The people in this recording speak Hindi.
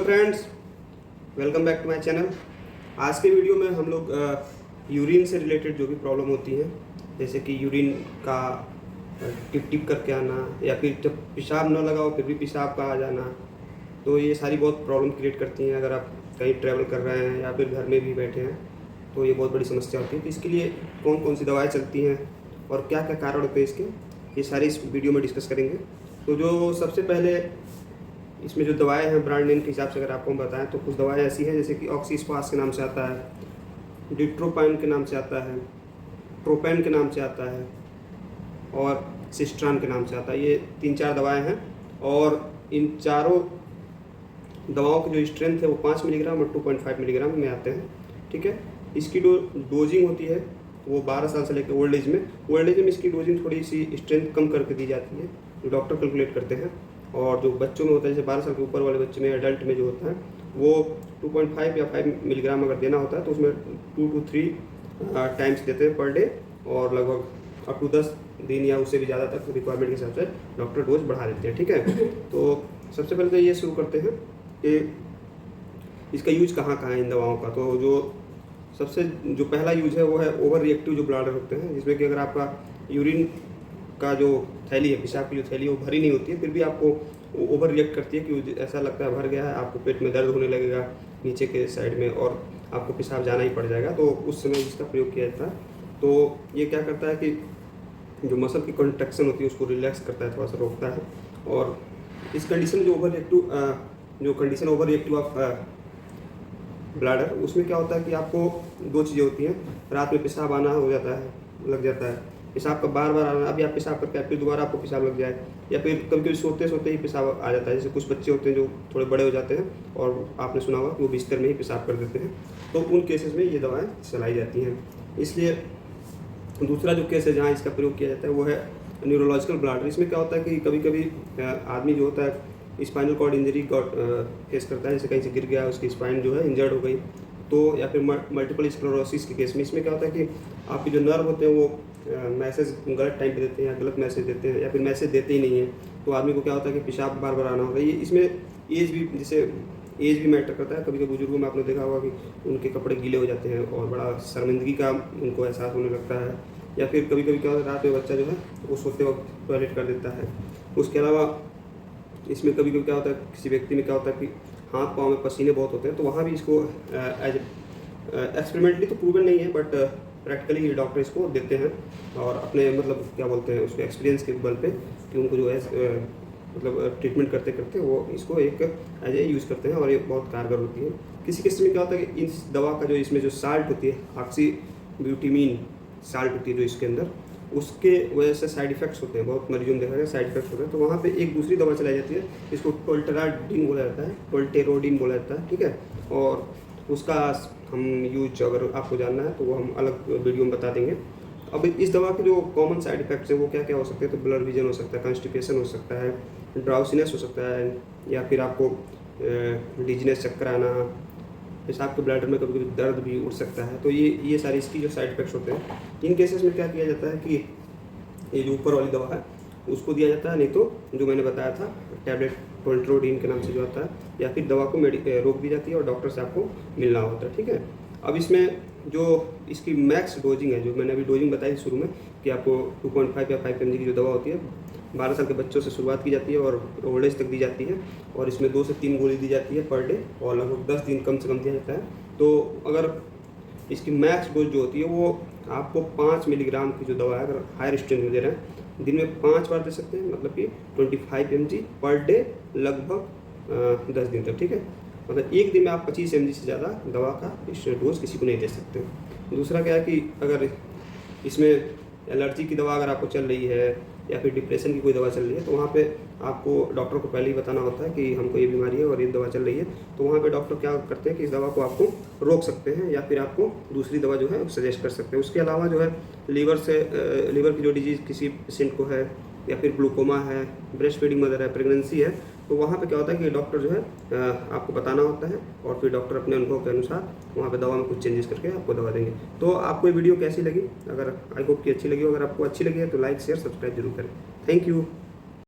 Friends, welcome back to my channel. आज के वीडियो में हम लोग यूरिन से रिलेटेड जो भी प्रॉब्लम होती हैं, जैसे कि यूरिन का टिप टिप करके आना या फिर जब पेशाब न लगाओ फिर भी पेशाब का आ जाना, तो ये सारी बहुत प्रॉब्लम क्रिएट करती हैं। अगर आप कहीं ट्रैवल कर रहे हैं या फिर घर में भी बैठे हैं तो ये बहुत बड़ी समस्या होती है। तो इसके लिए कौन कौन सी दवाएँ चलती हैं और क्या क्या कारण होते हैं इसके, ये सारी इस वीडियो में डिस्कस करेंगे। तो जो सबसे पहले इसमें जो दवाएं हैं ब्रांड नेम के हिसाब से अगर आपको हम बताएं तो कुछ दवाएं ऐसी हैं जैसे कि ऑक्सीस्पास के नाम से आता है, डिट्रोपाइन के नाम से आता है, ट्रोपेन के नाम से आता है और सिस्ट्रान के नाम से आता है। ये 3-4 दवाएं हैं और इन चारों दवाओं की जो स्ट्रेंथ है वो 5 मिलीग्राम और 2.5 मिलीग्राम में आते हैं। ठीक है, इसकी डोजिंग होती है वो 12 साल से लेकर ओल्ड एज में इसकी डोजिंग थोड़ी सी स्ट्रेंथ कम करके दी जाती है, जो डॉक्टर कैलकुलेट करते हैं। और जो बच्चों में होता है, जैसे 12 साल के ऊपर वाले बच्चे में, एडल्ट में जो होता है वो 2.5 या 5 मिलीग्राम अगर देना होता है तो उसमें 2 to 3 टाइम्स देते हैं पर डे, और लगभग अप टू 10 दिन या उससे भी ज़्यादा तक रिक्वायरमेंट के हिसाब से डॉक्टर डोज बढ़ा देते हैं। ठीक है, तो सबसे पहले तो ये शुरू करते हैं कि इसका यूज कहाँ कहाँ है इन दवाओं का। तो जो पहला यूज है वो है ओवर रिएक्टिव जो ब्लडर होते हैं, जिसमें कि अगर आपका यूरिन का जो थैली है, पेशाब की जो थैली है वो भरी नहीं होती है, फिर भी आपको ओवर रिएक्ट करती है कि ऐसा लगता है भर गया है, आपको पेट में दर्द होने लगेगा नीचे के साइड में और आपको पेशाब जाना ही पड़ जाएगा। तो उस समय इसका प्रयोग किया जाता है। तो ये क्या करता है कि जो मसल की कॉन्ट्रैक्शन होती है उसको रिलैक्स करता है, थोड़ा सा रोकता है। और इस कंडीशन जो condition over reactive of bladder, उसमें क्या होता है कि आपको 2 चीज़ें होती हैं। रात में पेशाब आना लग जाता है, पेशाब का बार बार आना, अभी आप पेशाब करके फिर दोबारा आपको पेशाब लग जाए, या फिर कभी कभी सोते सोते ही पेशाब आ जाता है। जैसे कुछ बच्चे होते हैं जो थोड़े बड़े हो जाते हैं और आपने सुना होगा कि वो बिस्तर में ही पेशाब कर देते हैं, तो उन केसेस में ये दवाएं चलाई जाती हैं। इसलिए दूसरा जो केस है जहाँ इसका प्रयोग किया जाता है वो है न्यूरोलॉजिकल ब्लैडर। इसमें क्या होता है कि कभी कभी आदमी जो होता है स्पाइनल कॉर्ड इंजरी फेस करता है, जैसे कहीं से गिर गया, उसकी स्पाइन जो है इंजर्ड हो गई, तो या फिर मल्टीपल स्क्लेरोसिस के केस में इसमें क्या होता है कि आपके जो नर्व होते हैं वो मैसेज गलत टाइम पे देते हैं या गलत मैसेज देते हैं या फिर मैसेज देते ही नहीं है, तो आदमी को क्या होता है कि पेशाब बार बार आना होता है। ये इसमें एज भी मैटर करता है। कभी कभी बुजुर्गों में आपने देखा होगा कि उनके कपड़े गीले हो जाते हैं और बड़ा शर्मिंदगी का उनको एहसास होने लगता है, या फिर कभी कभी क्या होता है रात में बच्चा जो है वो सोते वक्त टॉयलेट कर देता है। उसके अलावा इसमें कभी कभी क्या होता है, किसी व्यक्ति में क्या होता है कि हाथ पाँव में पसीने बहुत होते हैं, तो वहाँ भी इसको एज एक्सपेरिमेंटली तो प्रूवन नहीं है बट प्रैक्टिकली डॉक्टर इसको देते हैं और अपने मतलब क्या बोलते हैं उसके एक्सपीरियंस के बल पे कि उनको जो है मतलब ट्रीटमेंट करते करते वो इसको एक एज ए यूज़ करते हैं और ये बहुत कारगर होती है। किसी किसी में क्या होता है कि इस दवा का जो इसमें जो साल्ट होती है, ऑक्सीब्यूटामाइन साल्ट होती है जो इसके अंदर, उसके वजह से साइड इफेक्ट्स होते हैं। बहुत मरीजों में देखा गया साइड इफेक्ट्स होते हैं, तो वहाँ पे एक दूसरी दवा चलाई जाती है, इसको टोल्टेरोडीन बोला जाता है। ठीक है, और उसका हम यूज अगर आपको जानना है तो वो हम अलग वीडियो में बता देंगे। अब इस दवा के जो कॉमन साइड इफेक्ट्स हैं वो क्या क्या हो सकते हैं, तो ब्लड विजन हो सकता है, कॉन्स्टिपेशन हो सकता है, ड्राउसीनेस हो सकता है, या फिर आपको डिजीनेस, चक्कर आना, पेशाब के ब्लैडर में कभी कभी दर्द भी उठ सकता है। तो ये सारी इसकी जो साइड इफेक्ट्स होते हैं, इन केसेस में क्या किया जाता है कि ये जो ऊपर वाली दवा है उसको दिया जाता है, नहीं तो जो मैंने बताया था टैबलेट टोल्टेरोडीन के नाम से जो आता है, या फिर दवा को रोक दी जाती है और डॉक्टर से आपको मिलना होता है। ठीक है, अब इसमें जो इसकी मैक्स डोजिंग है, जो मैंने अभी डोजिंग बताई शुरू में कि आपको 2.5 या 5 mg की जो दवा होती है 12 साल के बच्चों से शुरुआत की जाती है और ओल्ड एज तक दी जाती है, और इसमें 2 से 3 गोली दी जाती है पर डे और लगभग 10 दिन कम से कम दिया जाता है। तो अगर इसकी मैक्स डोज जो होती है वो आपको 5 मिलीग्राम की जो दवा है अगर हायर स्ट्रेंथ में दे रहे हैं, दिन में 5 बार दे सकते हैं, मतलब कि 25 mg पर डे लगभग 10 दिन तक। ठीक है, मतलब एक दिन में आप 25 mg से ज़्यादा दवा का डोज किसी को नहीं दे सकते। दूसरा क्या है कि अगर इसमें एलर्जी की दवा अगर आपको चल रही है या फिर डिप्रेशन की कोई दवा चल रही है, तो वहाँ पे आपको डॉक्टर को पहले ही बताना होता है कि हमको ये बीमारी है और ये दवा चल रही है, तो वहाँ पे डॉक्टर क्या करते हैं कि इस दवा को आपको रोक सकते हैं या फिर आपको दूसरी दवा जो है सजेस्ट कर सकते हैं। उसके अलावा जो है लीवर की जो डिजीज़ किसी पेशेंट को है, या फिर ग्लूकोमा है, ब्रेस्ट फीडिंग मदर है, प्रेगनेंसी है, तो वहाँ पे क्या होता है कि डॉक्टर जो है आपको बताना होता है और फिर डॉक्टर अपने अनुभव के अनुसार वहाँ पे दवा में कुछ चेंजेस करके आपको दवा देंगे। तो आपको ये वीडियो कैसी लगी, अगर आई होप कि अच्छी लगी हो, अगर आपको अच्छी लगी है तो लाइक शेयर सब्सक्राइब जरूर करें। Thank you.